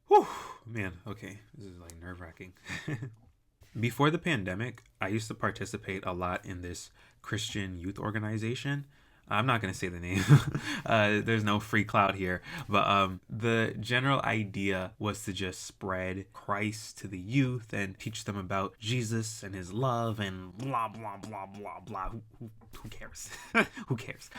Whew, man, okay. This is like nerve-wracking. Before the pandemic, I used to participate a lot in this Christian youth organization. I'm not going to say the name. There's no free clout here. But the general idea was to just spread Christ to the youth and teach them about Jesus and his love and blah, blah, blah, blah, blah. Who cares? Who cares?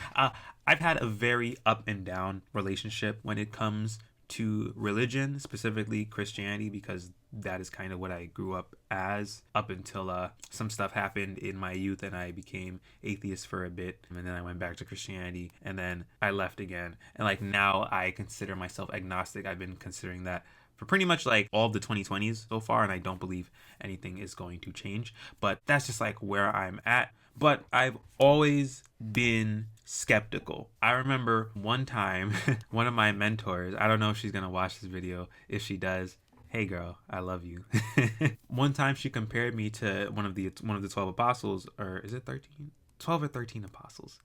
I've had a very up and down relationship when it comes to religion, specifically Christianity, because that is kind of what I grew up as up until some stuff happened in my youth and I became atheist for a bit, and then I went back to Christianity and then I left again, and like now I consider myself agnostic. I've been considering that for pretty much like all of the 2020s so far, and I don't believe anything is going to change, but that's just like where I'm at. But I've always been skeptical. I remember one time, one of my mentors, I don't know if she's going to watch this video. If she does, hey girl, I love you. One time she compared me to one of the 12 apostles, or is it 13? 12 or 13 apostles.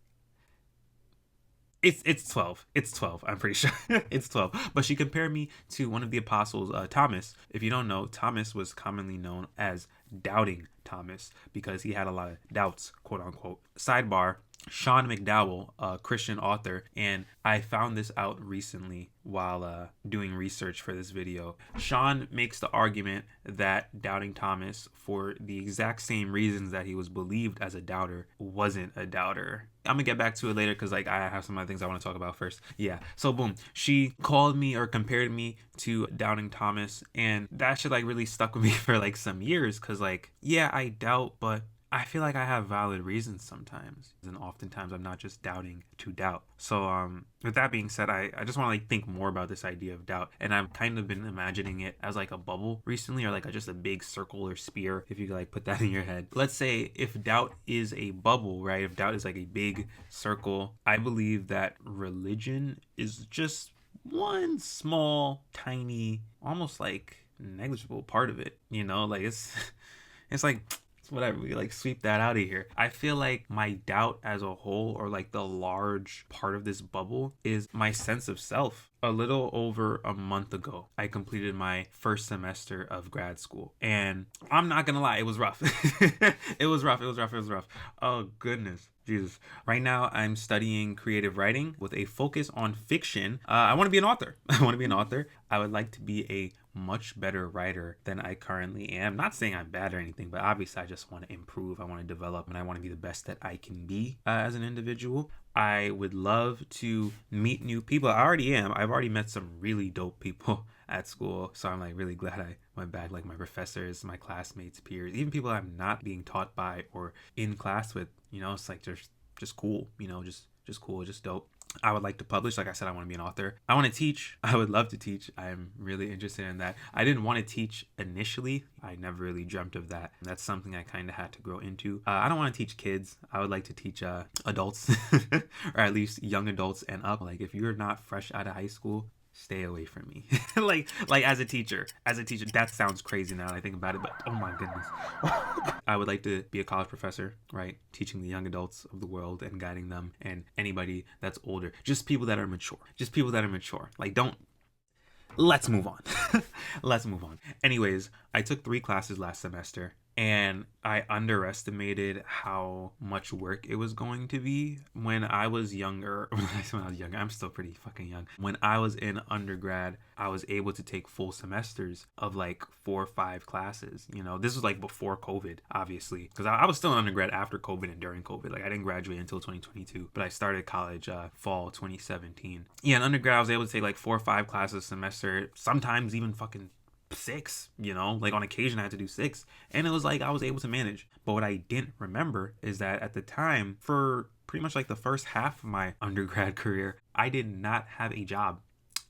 It's 12. It's 12. I'm pretty sure. It's 12. But she compared me to one of the apostles, Thomas. If you don't know, Thomas was commonly known as Doubting Thomas because he had a lot of doubts, quote unquote. Sidebar, Sean McDowell, a Christian author, and I found this out recently while doing research for this video. Sean makes the argument that Doubting Thomas, for the exact same reasons that he was believed as a doubter, wasn't a doubter. I'm gonna get back to it later because like I have some other things I want to talk about first. Yeah, so boom, she called me or compared me to Doubting Thomas, and that shit like really stuck with me for like some years because like, yeah, I doubt, but I feel like I have valid reasons sometimes, and oftentimes I'm not just doubting to doubt. So with that being said, I just want to like think more about this idea of doubt, and I've kind of been imagining it as like a bubble recently, or like just a big circle or sphere, if you could like put that in your head. Let's say if doubt is a bubble, right? If doubt is like a big circle, I believe that religion is just one small, tiny, almost like negligible part of it. You know, like it's like, whatever, we like sweep that out of here. I feel like my doubt as a whole, or like the large part of this bubble, is my sense of self. A little over a month ago, I completed my first semester of grad school, and I'm not gonna lie, it was rough. It was rough. Oh goodness, Jesus. Right now I'm studying creative writing with a focus on fiction. I want to be an author. I would like to be a much better writer than I currently am. Not saying I'm bad or anything, but obviously I just want to improve. I want to develop, and I want to be the best that I can be as an individual. I would love to meet new people. I already am. I've already met some really dope people at school, so I'm like really glad I went back. Like my professors, my classmates, peers, even people I'm not being taught by or in class with. You know, it's like just cool. You know, just cool, just dope. I would like to publish. Like I said, I want to be an author. I want to teach. I would love to teach. I'm really interested in that. I didn't want to teach initially. I never really dreamt of that. That's something I kind of had to grow into. I don't want to teach kids. I would like to teach adults or at least young adults and up. Like if you're not fresh out of high school, stay away from me. like as a teacher, that sounds crazy now that I think about it, but oh my goodness. I would like to be a college professor, right? Teaching the young adults of the world and guiding them, and anybody that's older, just people that are mature. Like let's move on. Anyways, I took 3 classes last semester, and I underestimated how much work it was going to be. When I was younger, I'm still pretty fucking young. When I was in undergrad, I was able to take full semesters of like 4 or 5 classes. You know, this was like before COVID, obviously, because I was still in undergrad after COVID and during COVID. Like I didn't graduate until 2022, but I started college fall 2017. Yeah, in undergrad, I was able to take like 4 or 5 classes a semester, sometimes even fucking 6, you know, like on occasion I had to do 6, and it was like I was able to manage. But what I didn't remember is that at the time, for pretty much like the first half of my undergrad career, I did not have a job.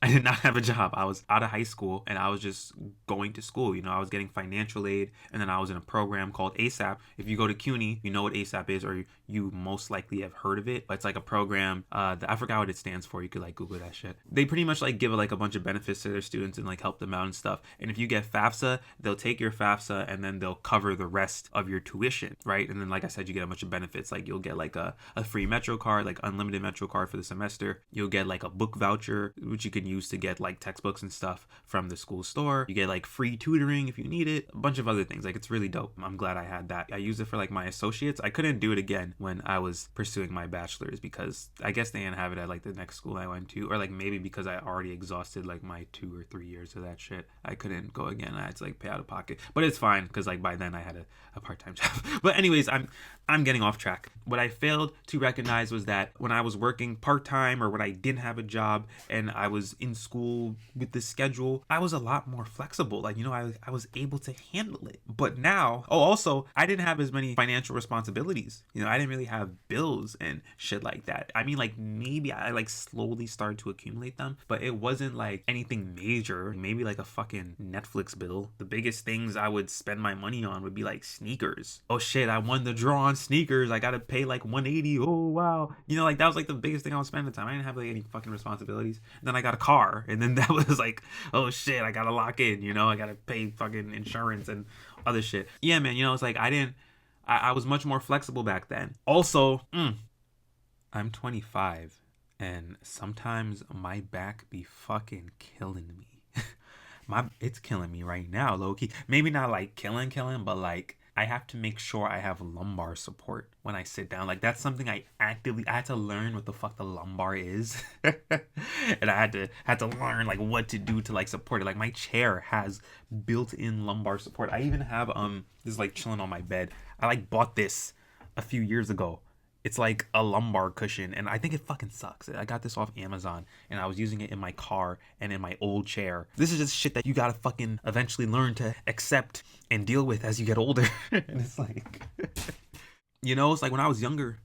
I was out of high school and I was just going to school. You know, I was getting financial aid, and then I was in a program called ASAP. If you go to CUNY, you know what ASAP is, or you most likely have heard of it. But it's like a program. I forgot what it stands for. You could like Google that shit. They pretty much like give like a bunch of benefits to their students and like help them out and stuff. And if you get FAFSA, they'll take your FAFSA and then they'll cover the rest of your tuition, right? And then like I said, you get a bunch of benefits. Like you'll get like a free Metro card, like unlimited Metro card for the semester. You'll get like a book voucher, which you can use to get like textbooks and stuff from the school store. You get like free tutoring if you need it, a bunch of other things. Like, it's really dope. I'm glad I had that. I used it for like my associates. I couldn't do it again when I was pursuing my bachelor's because I guess they didn't have it at like the next school I went to, or like maybe because I already exhausted like my 2 or 3 years of that shit. I couldn't go again. I had to like pay out of pocket, but it's fine because like by then I had a part-time job. But anyways, I'm getting off track. What I failed to recognize was that when I was working part-time or when I didn't have a job and I was in school with this schedule, I was a lot more flexible. Like, you know, I was able to handle it. But now, also, I didn't have as many financial responsibilities. You know, I didn't really have bills and shit like that. I mean, like, maybe I like slowly started to accumulate them, but it wasn't like anything major. Maybe like a fucking Netflix bill. The biggest things I would spend my money on would be like sneakers. Oh shit, I won the draw on sneakers. I gotta pay like $180. Oh wow. You know, like that was like the biggest thing I was spending the time. I didn't have like any fucking responsibilities. And then I got a car, and then that was like, oh shit, I gotta lock in, you know, I gotta pay fucking insurance and other shit. Yeah, man, you know, it's like I was much more flexible back then. Also, I'm 25, and sometimes my back be fucking killing me. It's killing me right now, low key. Maybe not like killing, but like I have to make sure I have lumbar support when I sit down. Like, that's something I had to learn what the fuck the lumbar is. And I had to learn like what to do to like support it. Like, my chair has built-in lumbar support. I even have this is like chilling on my bed. I like bought this a few years ago. It's like a lumbar cushion, and I think it fucking sucks. I got this off Amazon, and I was using it in my car and in my old chair. This is just shit that you gotta fucking eventually learn to accept and deal with as you get older. And it's like, you know, it's like when I was younger,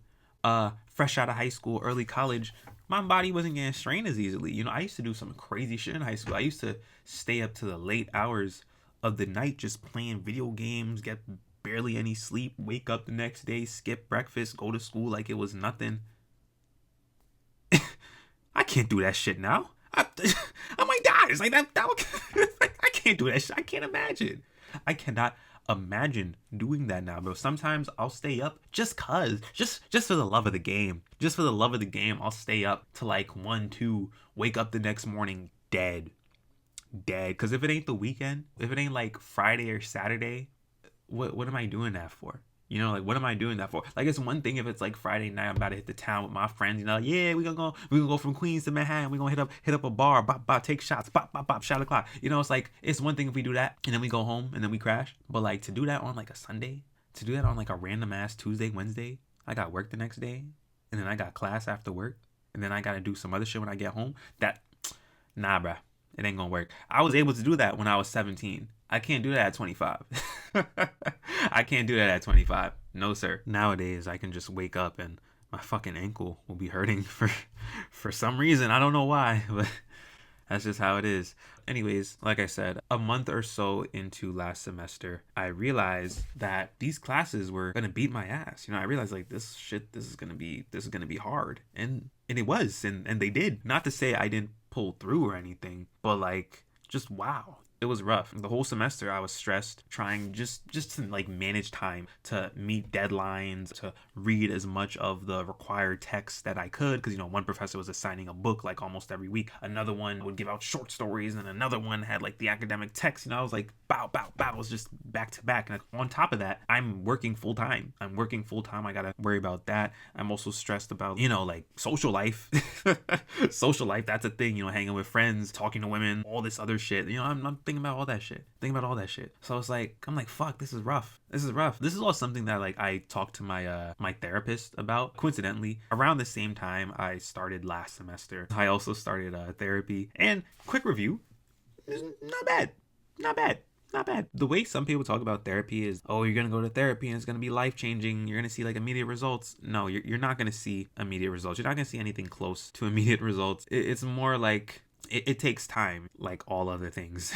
fresh out of high school, early college, my body wasn't getting strained as easily. You know, I used to do some crazy shit in high school. I used to stay up to the late hours of the night just playing video games, get barely any sleep, wake up the next day, skip breakfast, go to school like it was nothing. I can't do that shit now. I might die. It's like that I can't do that shit. I can't imagine. I cannot imagine doing that now, bro. Sometimes I'll stay up just for the love of the game. Just for the love of the game, I'll stay up to like 1, 2, wake up the next morning dead. Because if it ain't the weekend, if it ain't like Friday or Saturday, what am I doing that for? You know, like, what am I doing that for? Like, it's one thing if it's like Friday night, I'm about to hit the town with my friends, you know, yeah, we're gonna go from Queens to Manhattan, we're gonna hit up a bar, bop, bop, take shots, bop, bop, bop, shot o'clock. You know, it's like, it's one thing if we do that and then we go home and then we crash. But like, to do that on like a Sunday, to do that on like a random ass Tuesday, Wednesday, I got work the next day, and then I got class after work, and then I gotta do some other shit when I get home. Nah, bruh, it ain't gonna work. I was able to do that when I was 17. I can't do that at 25. I can't do that at 25. No, sir. Nowadays, I can just wake up and my fucking ankle will be hurting for some reason. I don't know why, but that's just how it is. Anyways, like I said, a month or so into last semester, I realized that these classes were gonna beat my ass. You know, I realized like this is gonna be hard, and it was, and they did. Not to say I didn't pull through or anything, but like, just wow. It was rough. The whole semester I was stressed, trying just to like manage time, to meet deadlines, to read as much of the required text that I could, because, you know, one professor was assigning a book like almost every week. Another one would give out short stories, and another one had like the academic text. You know, I was like bow. It was just back to back. And on top of that, I'm working full time. I gotta worry about that. I'm also stressed about, you know, like social life. Social life, that's a thing, you know, hanging with friends, talking to women, all this other shit. You know, I'm thinking about all that shit. So it's like, I'm like, fuck, this is rough. This is all something that like I talked to my my therapist about. Coincidentally, around the same time I started last semester, I also started therapy. And quick review, not bad. The way some people talk about therapy is, oh, you're gonna go to therapy and it's gonna be life-changing, you're gonna see like immediate results. No, you're not gonna see immediate results. You're not gonna see anything close to immediate results. It's more like, it takes time, like all other things.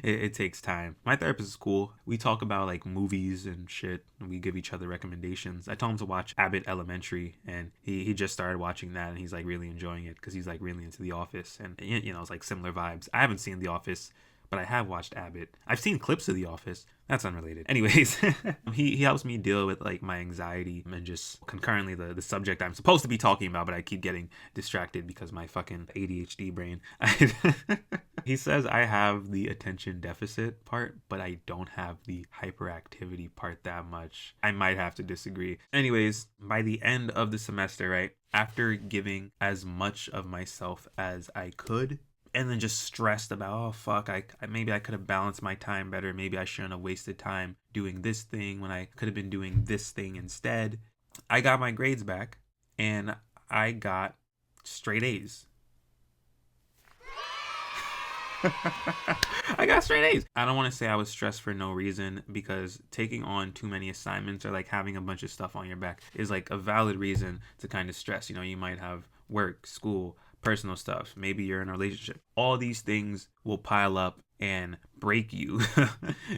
It takes time. My therapist is cool. We talk about like movies and shit, and we give each other recommendations. I told him to watch Abbott Elementary, and he just started watching that, and he's like really enjoying it because he's like really into The Office, and you know, it's like similar vibes. I haven't seen The Office, but I have watched Abbott. I've seen clips of The Office, That's unrelated. Anyways, he helps me deal with like my anxiety and just concurrently the subject I'm supposed to be talking about, but I keep getting distracted because my fucking ADHD brain. He says I have the attention deficit part, but I don't have the hyperactivity part that much. I might have to disagree. Anyways, by the end of the semester, right, after giving as much of myself as I could, and then just stressed about, oh fuck, maybe I could have balanced my time better. Maybe I shouldn't have wasted time doing this thing when I could have been doing this thing instead. I got my grades back and I got straight A's. I got straight A's. I don't want to say I was stressed for no reason, because taking on too many assignments or like having a bunch of stuff on your back is like a valid reason to kind of stress. You know, you might have work, school, personal stuff. Maybe you're in a relationship. All these things will pile up and break you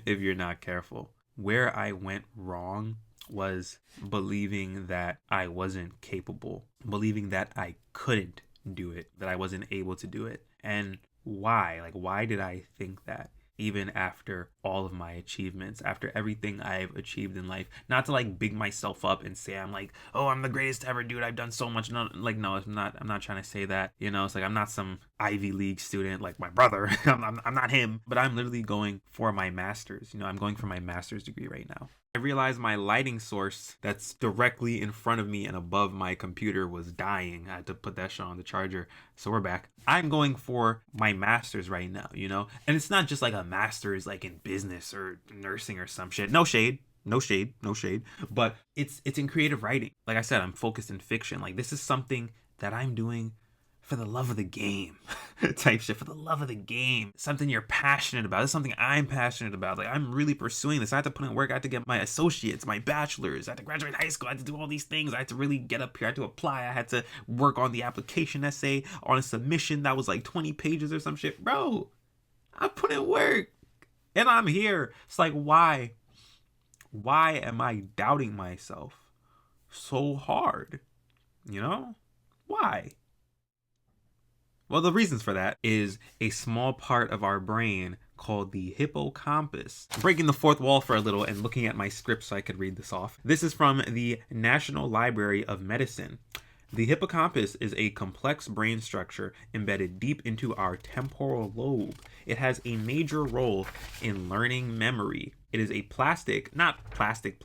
if you're not careful. Where I went wrong was believing that I wasn't capable, believing that I couldn't do it, that I wasn't able to do it. And why? Like, why did I think that? Even after all of my achievements, after everything I've achieved in life, not to like big myself up and say I'm like, oh, I'm the greatest ever, dude, I've done so much. No, like, no, I'm not trying to say that. You know, it's like I'm not some Ivy League student like my brother. I'm not him, but I'm literally going for my master's. You know, I'm going for my master's degree right now. I realized my lighting source that's directly in front of me and above my computer was dying. I had to put that shit on the charger. So we're back. I'm going for my master's right now, you know? And it's not just like a master's like in business or nursing or some shit. No shade. But it's in creative writing. Like I said, I'm focused in fiction. Like, this is something that I'm doing for the love of the game type shit, for the love of the game. Something you're passionate about. This is something I'm passionate about. Like, I'm really pursuing this. I had to put in work. I had to get my associates, my bachelor's. I had to graduate high school. I had to do all these things. I had to really get up here. I had to apply. I had to work on the application essay, on a submission that was like 20 pages or some shit. Bro, I put in work and I'm here. It's like, why? Why am I doubting myself so hard? You know? Why? Well, the reasons for that is a small part of our brain called the hippocampus. Breaking the fourth wall for a little and looking at my script so I could read this off. This is from the National Library of Medicine. The hippocampus is a complex brain structure embedded deep into our temporal lobe. It has a major role in learning memory. It is a plastic, not plastic,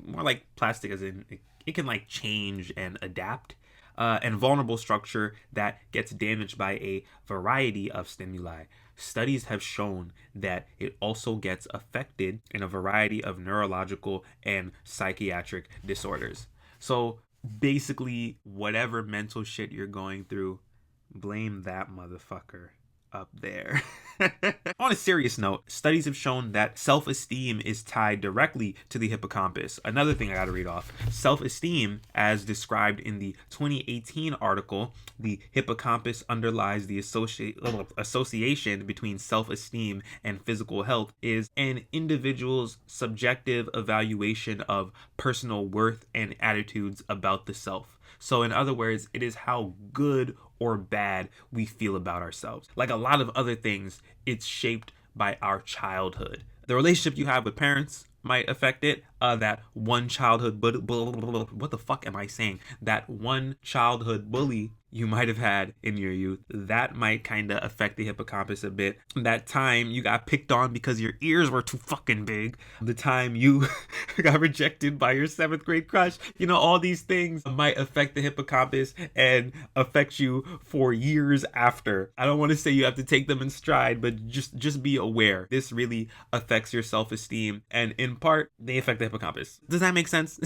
more like plastic as in it can like change and adapt. And vulnerable structure that gets damaged by a variety of stimuli. Studies have shown that it also gets affected in a variety of neurological and psychiatric disorders. So basically, whatever mental shit you're going through, blame that motherfucker up there. On a serious note, studies have shown that self-esteem is tied directly to the hippocampus. Another thing I gotta read off. Self-esteem, as described in the 2018 article, the hippocampus underlies the association between self-esteem and physical health, is an individual's subjective evaluation of personal worth and attitudes about the self. So in other words, it is how good or bad we feel about ourselves. Like a lot of other things, it's shaped by our childhood. The relationship you have with parents might affect it. That one childhood what the fuck am I saying? That one childhood bully you might have had in your youth, that might kind of affect the hippocampus a bit. That time you got picked on because your ears were too fucking big. The time you got rejected by your 7th grade crush. You know, all these things might affect the hippocampus and affect you for years after. I don't want to say you have to take them in stride, but just be aware. This really affects your self-esteem, and in part, they affect the hippocampus. Does that make sense?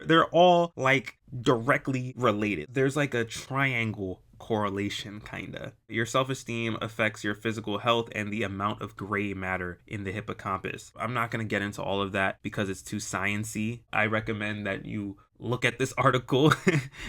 They're all like directly related. There's like a triangle correlation, kinda. Your self-esteem affects your physical health and the amount of gray matter in the hippocampus. I'm not going to get into all of that because it's too sciencey. I recommend that you look at this article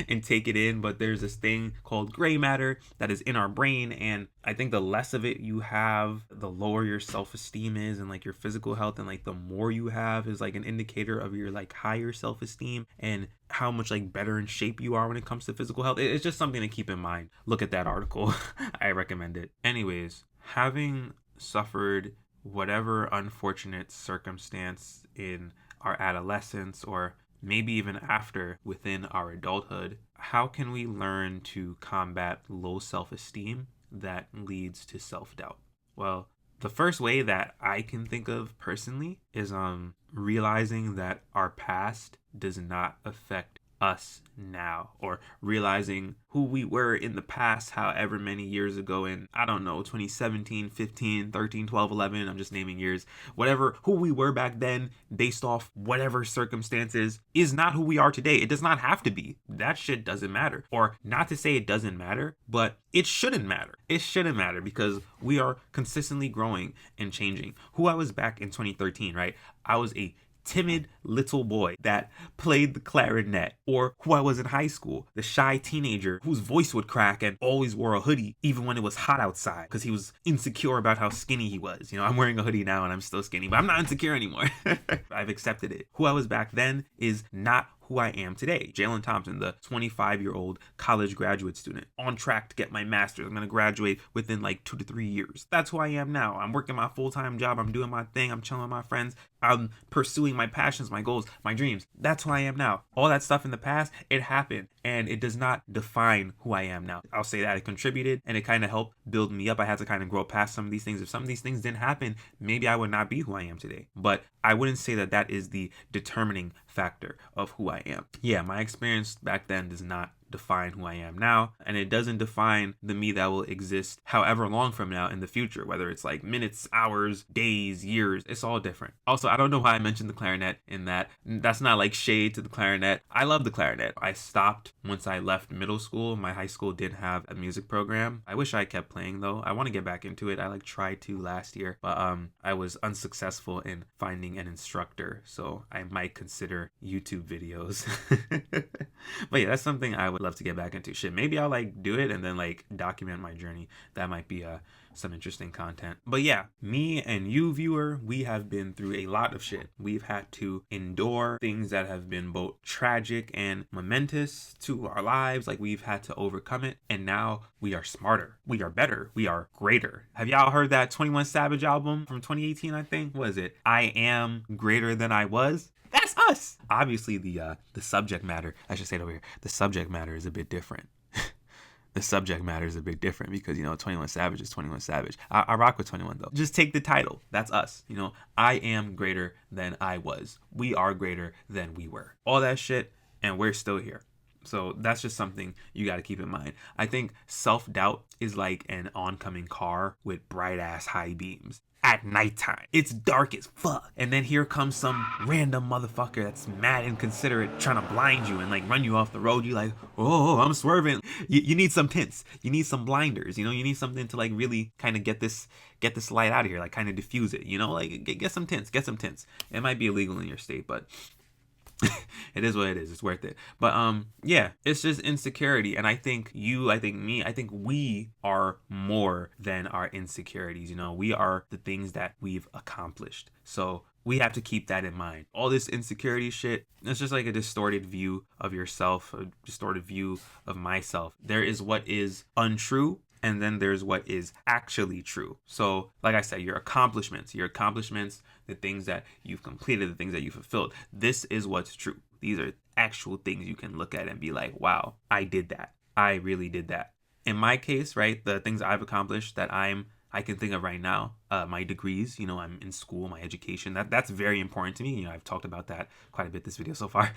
and take it in, but there's this thing called gray matter that is in our brain, and I think the less of it you have, the lower your self-esteem is, and like your physical health, and like the more you have is like an indicator of your like higher self-esteem and how much like better in shape you are when it comes to physical health. It's just something to keep in mind. Look at that article. I recommend it. Anyways, having suffered whatever unfortunate circumstance in our adolescence or maybe even after within our adulthood, how can we learn to combat low self-esteem that leads to self-doubt? Well, the first way that I can think of personally is realizing that our past does not affect us now, or realizing who we were in the past however many years ago in, I don't know, 2017, 15, 13, 12, 11, I'm just naming years, whatever, who we were back then based off whatever circumstances is not who we are today. It does not have to be. That shit doesn't matter. Or not to say it doesn't matter, but it shouldn't matter. It shouldn't matter because we are consistently growing and changing. Who I was back in 2013, right? I was a timid little boy that played the clarinet, or who I was in high school, the shy teenager whose voice would crack and always wore a hoodie even when it was hot outside because he was insecure about how skinny he was. You know, I'm wearing a hoodie now and I'm still skinny, but I'm not insecure anymore. I've accepted it. Who I was back then is not who I am today. Jalen Thompson, the 25-year-old college graduate student, on track to get my master's. I'm going to graduate within like 2 to 3 years. That's who I am now. I'm working my full-time job. I'm doing my thing. I'm chilling with my friends. I'm pursuing my passions, my goals, my dreams. That's who I am now. All that stuff in the past, it happened, and it does not define who I am now. I'll say that it contributed and it kind of helped build me up. I had to kind of grow past some of these things. If some of these things didn't happen, maybe I would not be who I am today. But I wouldn't say that that is the determining factor of who I am. Yeah, my experience back then does not define who I am now, and it doesn't define the me that will exist however long from now in the future, whether it's like minutes, hours, days, years. It's all different. Also, I don't know why I mentioned the clarinet in that. That's not like shade to the clarinet. I love the clarinet. I stopped once I left middle school. My high school did have a music program. I wish I kept playing though. I want to get back into it. I tried to last year, but I was unsuccessful in finding an instructor, so I might consider YouTube videos. But yeah, that's something I would love to get back into. Shit, maybe I'll do it and then document my journey. That might be some interesting content. But yeah, me and you, viewer, we have been through a lot of shit. We've had to endure things that have been both tragic and momentous to our lives. We've had to overcome it, and now we are smarter, we are better, we are greater. Have y'all heard that 21 Savage album from 2018? I think, what is it? I am greater than I was. That's us. Obviously, the subject matter, I should say it over here, the subject matter is a bit different. The subject matter is a bit different because, 21 Savage is 21 Savage. I rock with 21 though. Just take the title. That's us. I am greater than I was. We are greater than we were. All that shit, and we're still here. So that's just something you got to keep in mind. I think self-doubt is like an oncoming car with bright ass high beams. At nighttime, it's dark as fuck, and then here comes some random motherfucker that's mad inconsiderate trying to blind you and run you off the road. You oh, I'm swerving. You need some tints, you need some blinders, you need something to really kind of get this light out of here, kind of diffuse it, get some tints. It might be illegal in your state, but it is what it is. It's worth it. But yeah, it's just insecurity. And I think we are more than our insecurities. We are the things that we've accomplished. So we have to keep that in mind. All this insecurity shit, it's just a distorted view of yourself, a distorted view of myself. There is what is untrue, and then there's what is actually true. So like I said, your accomplishments, the things that you've completed, the things that you fulfilled, this is what's true. These are actual things you can look at and be like, wow, I did that. I really did that. In my case, right, the things I've accomplished that I can think of right now, my degrees, I'm in school, my education, that's very important to me. I've talked about that quite a bit this video so far.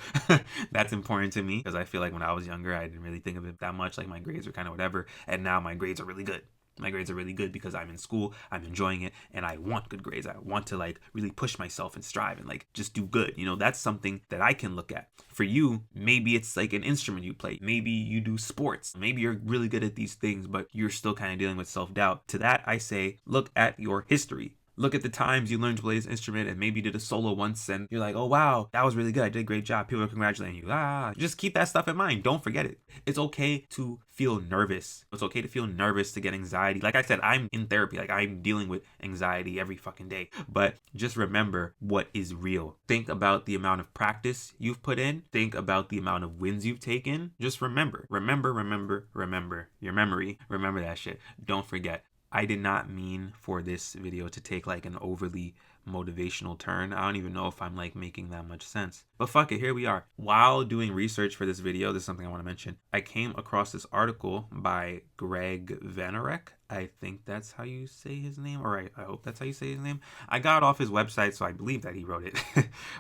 That's important to me because I feel like when I was younger, I didn't really think of it that much. My grades were kind of whatever. And now my grades are really good. My grades are really good because I'm in school, I'm enjoying it, and I want good grades. I want to really push myself and strive and just do good. That's something that I can look at. For you, maybe it's an instrument you play. Maybe you do sports. Maybe you're really good at these things, but you're still kind of dealing with self-doubt. To that, I say, look at your history. Look at the times you learned to play this instrument and maybe did a solo once and you're like, oh wow, that was really good. I did a great job. People are congratulating you. Just keep that stuff in mind. Don't forget it. It's okay to feel nervous. It's okay to feel nervous, to get anxiety. Like I said, I'm in therapy. I'm dealing with anxiety every fucking day. But just remember what is real. Think about the amount of practice you've put in. Think about the amount of wins you've taken. Just remember your memory. Remember that shit. Don't forget. I did not mean for this video to take like an overly motivational turn. I don't even know if I'm like making that much sense, but fuck it, here we are. While doing research for this video, this is something I want to mention. I came across this article by Gregg Vanourek. I think that's how you say his name, or I hope that's how you say his name. I got it off his website, so I believe that he wrote it.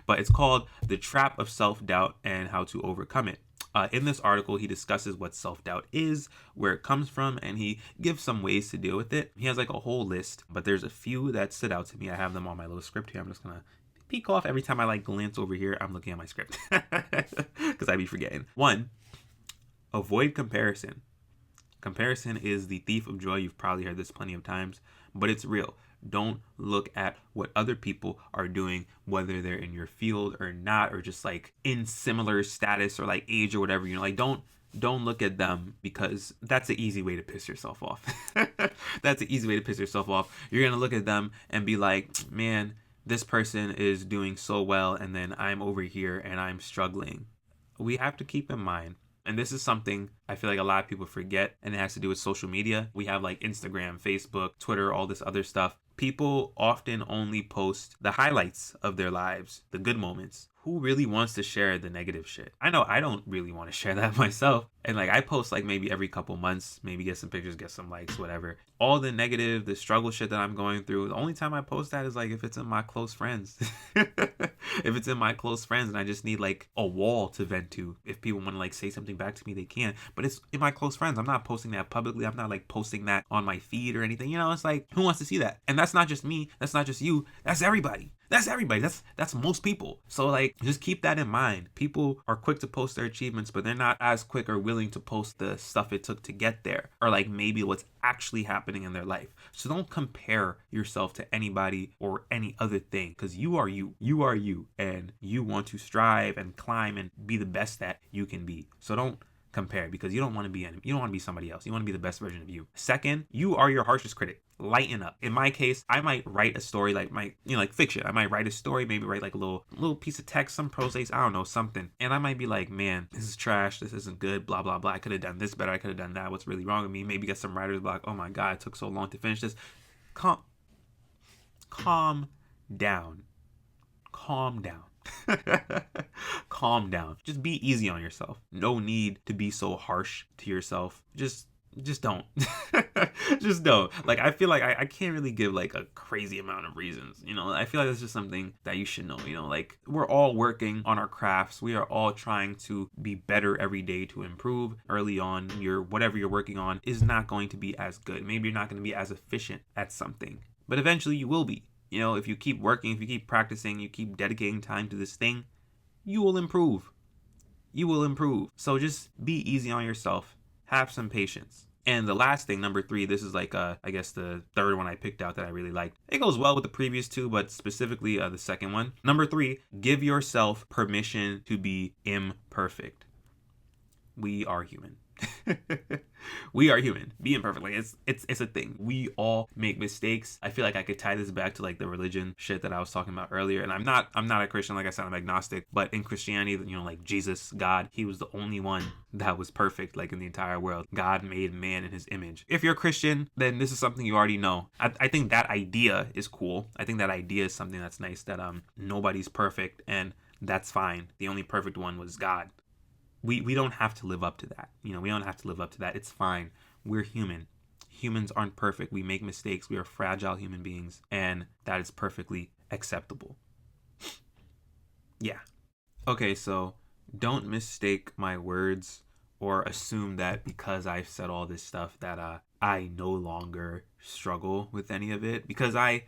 But it's called The Trap of Self-Doubt and How to Overcome It. In this article, he discusses what self-doubt is, where it comes from, and he gives some ways to deal with it. He has like a whole list, but there's a few that stood out to me. I have them on my little script here. I'm just gonna peek off every time I like glance over here. I'm looking at my script because I be forgetting. 1, avoid comparison. Comparison is the thief of joy. You've probably heard this plenty of times, but it's real. Don't look at what other people are doing, whether they're in your field or not, or just like in similar status or like age or whatever. You know, like don't look at them, because that's an easy way to piss yourself off. That's an easy way to piss yourself off. You're gonna look at them and be like, man, this person is doing so well, and then I'm over here and I'm struggling. We have to keep in mind, and this is something I feel like a lot of people forget, and it has to do with social media. We have like Instagram, Facebook, Twitter, all this other stuff. People often only post the highlights of their lives, the good moments. Who really wants to share the negative shit? I know I don't really want to share that myself. And like I post like maybe every couple months, maybe get some pictures, get some likes, whatever. All the negative, the struggle shit that I'm going through, the only time I post that is like if it's in my close friends. If it's in my close friends and I just need like a wall to vent to. If people want to like say something back to me, they can. But it's in my close friends. I'm not posting that publicly. I'm not like posting that on my feed or anything. You know, it's like, who wants to see that? And that's not just me. That's not just you. That's everybody. That's everybody. That's most people. So like, just keep that in mind. People are quick to post their achievements, but they're not as quick or willing to post the stuff it took to get there, or like maybe what's actually happening in their life. So don't compare yourself to anybody or any other thing, because you are you. You are you, and you want to strive and climb and be the best that you can be. So don't compare, because you don't want to be somebody else. You want to be the best version of you. Second, you are your harshest critic. Lighten up. In my case, I might write a story like like fiction. I might write a story, maybe write like a little piece of text, some prose, I don't know, something. And I might be like, man, this is trash. This isn't good. Blah, blah, blah. I could have done this better. I could have done that. What's really wrong with me? Maybe get some writer's block. Oh my God, it took so long to finish this. Calm down. Calm down. Calm down. Just be easy on yourself. No need to be so harsh to yourself. Just don't. Just don't. Like, I feel like I can't really give like a crazy amount of reasons. You know, I feel like that's just something that you should know. You know, like, we're all working on our crafts. We are all trying to be better every day to improve. Early on, whatever you're working on is not going to be as good. Maybe you're not going to be as efficient at something, but eventually you will be. You know, if you keep working, if you keep practicing, you keep dedicating time to this thing, you will improve. You will improve. So just be easy on yourself. Have some patience. And the last thing, number 3, this is like, I guess the third one I picked out that I really liked. It goes well with the previous 2, but specifically the second one. Number 3, give yourself permission to be imperfect. We are human. We are human. Be imperfect. Like, it's a thing. We all make mistakes. I feel like I could tie this back to like the religion shit that I was talking about earlier. And I'm not a Christian. Like I said, I'm agnostic. But in Christianity, you know, like Jesus, God, he was the only one that was perfect, like in the entire world. God made man in his image. If you're a Christian, then this is something you already know. I think that idea is cool. I think that idea is something that's nice, that nobody's perfect, and that's fine. The only perfect one was God. We don't have to live up to that. You know, we don't have to live up to that. It's fine. We're human. Humans aren't perfect. We make mistakes. We are fragile human beings, and that is perfectly acceptable. Yeah. Okay, so don't mistake my words or assume that because I've said all this stuff that I no longer struggle with any of it, because I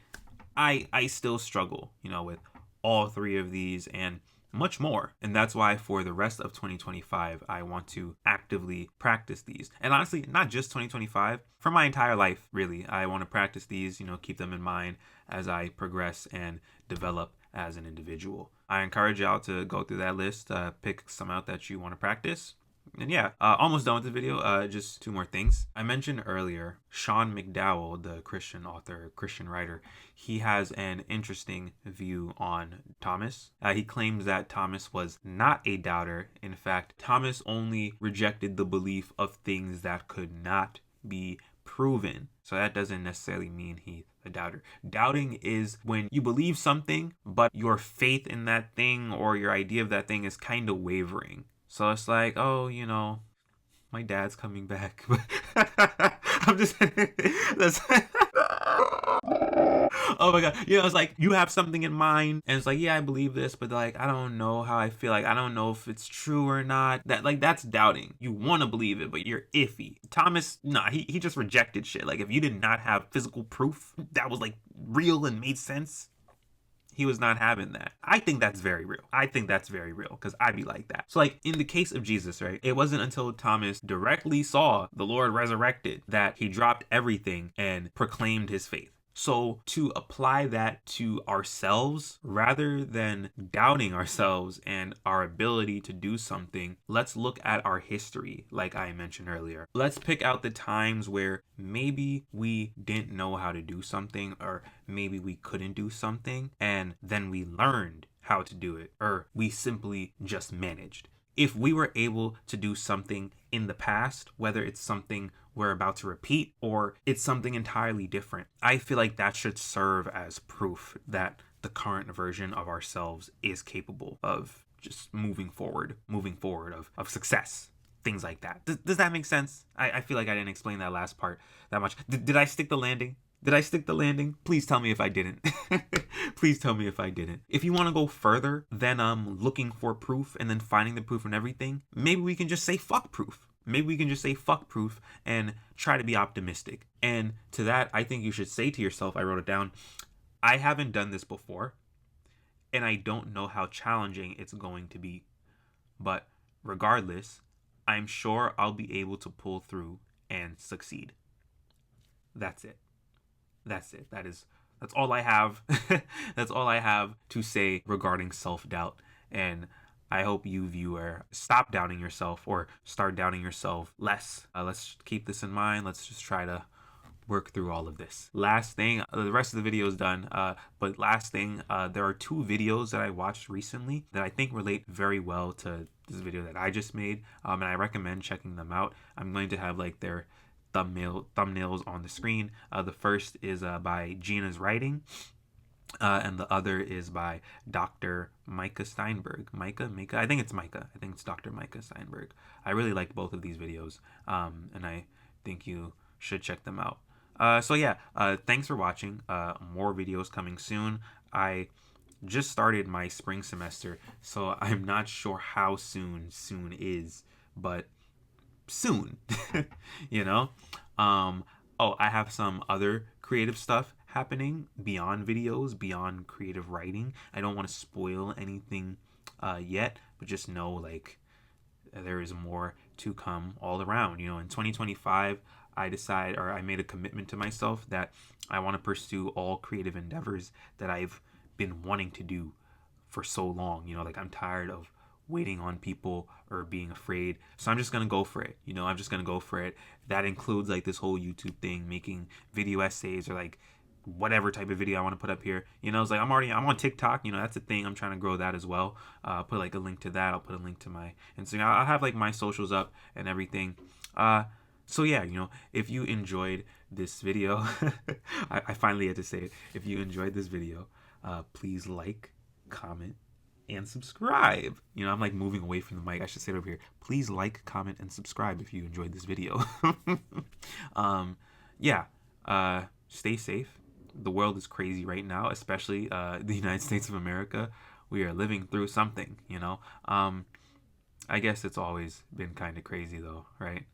still struggle, you know, with all 3 of these and much more. And that's why for the rest of 2025, I want to actively practice these. And honestly, not just 2025, for my entire life, really. I want to practice these, you know, keep them in mind as I progress and develop as an individual. I encourage y'all to go through that list, pick some out that you want to practice. And yeah, almost done with the video. Just 2 more things. I mentioned earlier, Sean McDowell, the Christian author, Christian writer, he has an interesting view on Thomas. He claims that Thomas was not a doubter. In fact, Thomas only rejected the belief of things that could not be proven. So that doesn't necessarily mean he's a doubter. Doubting is when you believe something, but your faith in that thing or your idea of that thing is kind of wavering. So it's like, oh, you know, my dad's coming back. I'm just that's oh my god, you know, it's like you have something in mind and it's like, yeah, I believe this, but like I don't know how I feel, like I don't know if it's true or not. That, like, that's doubting. You want to believe it, but you're iffy. Thomas, nah, he just rejected shit. Like, if you did not have physical proof that was like real and made sense, he was not having that. I think that's very real. I think that's very real because I'd be like that. So like in the case of Jesus, right? It wasn't until Thomas directly saw the Lord resurrected that he dropped everything and proclaimed his faith. So to apply that to ourselves, rather than doubting ourselves and our ability to do something, let's look at our history, like I mentioned earlier. Let's pick out the times where maybe we didn't know how to do something, or maybe we couldn't do something, and then we learned how to do it, or we simply just managed. If we were able to do something in the past, whether it's something we're about to repeat or it's something entirely different, I feel like that should serve as proof that the current version of ourselves is capable of just moving forward, of success, things like that. Does that make sense? I feel like I didn't explain that last part that much. Did I stick the landing? Did I stick the landing? Please tell me if I didn't. Please tell me if I didn't. If you want to go further than looking for proof and then finding the proof and everything, maybe we can just say fuck proof. Maybe we can just say fuck proof and try to be optimistic. And to that, I think you should say to yourself, I wrote it down, I haven't done this before, and I don't know how challenging it's going to be. But regardless, I'm sure I'll be able to pull through and succeed. That's it. That's it. That's all I have. That's all I have to say regarding self-doubt. And I hope you, viewer, stop doubting yourself or start doubting yourself less. Let's keep this in mind. Let's just try to work through all of this. Last thing, the rest of the video is done, but last thing, there are two videos that I watched recently that I think relate very well to this video that I just made, and I recommend checking them out. I'm going to have like their thumbnails on the screen. The first is by Gina's Writing, and the other is by Dr. Micah Steinberg. Micah? I think it's Micah. I think it's Dr. Micah Steinberg. I really liked both of these videos, and I think you should check them out. So yeah, thanks for watching. More videos coming soon. I just started my spring semester, so I'm not sure how soon is, but soon. You know. Oh, I have some other creative stuff happening beyond videos, beyond creative writing. I don't want to spoil anything yet, but just know like there is more to come all around. You know, in 2025, I made a commitment to myself that I want to pursue all creative endeavors that I've been wanting to do for so long. You know, like I'm tired of waiting on people or being afraid. So I'm just going to go for it. You know, I'm just going to go for it. That includes like this whole YouTube thing, making video essays or like whatever type of video I want to put up here. You know, it's like I'm on TikTok. You know, that's a thing. I'm trying to grow that as well. I'll put like a link to that. I'll put a link to my Instagram. I'll have like my socials up and everything. So yeah, you know, if you enjoyed this video, I finally had to say it. If you enjoyed this video, please like, comment, and subscribe. You know, I'm like moving away from the mic. I should say it over here. Please like, comment, and subscribe if you enjoyed this video. Yeah, stay safe. The world is crazy right now, especially the United States of America. We are living through something, you know. I guess it's always been kind of crazy though, right?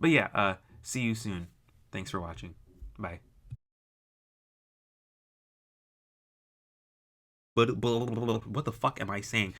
But yeah, see you soon. Thanks for watching. Bye. But what the fuck am I saying?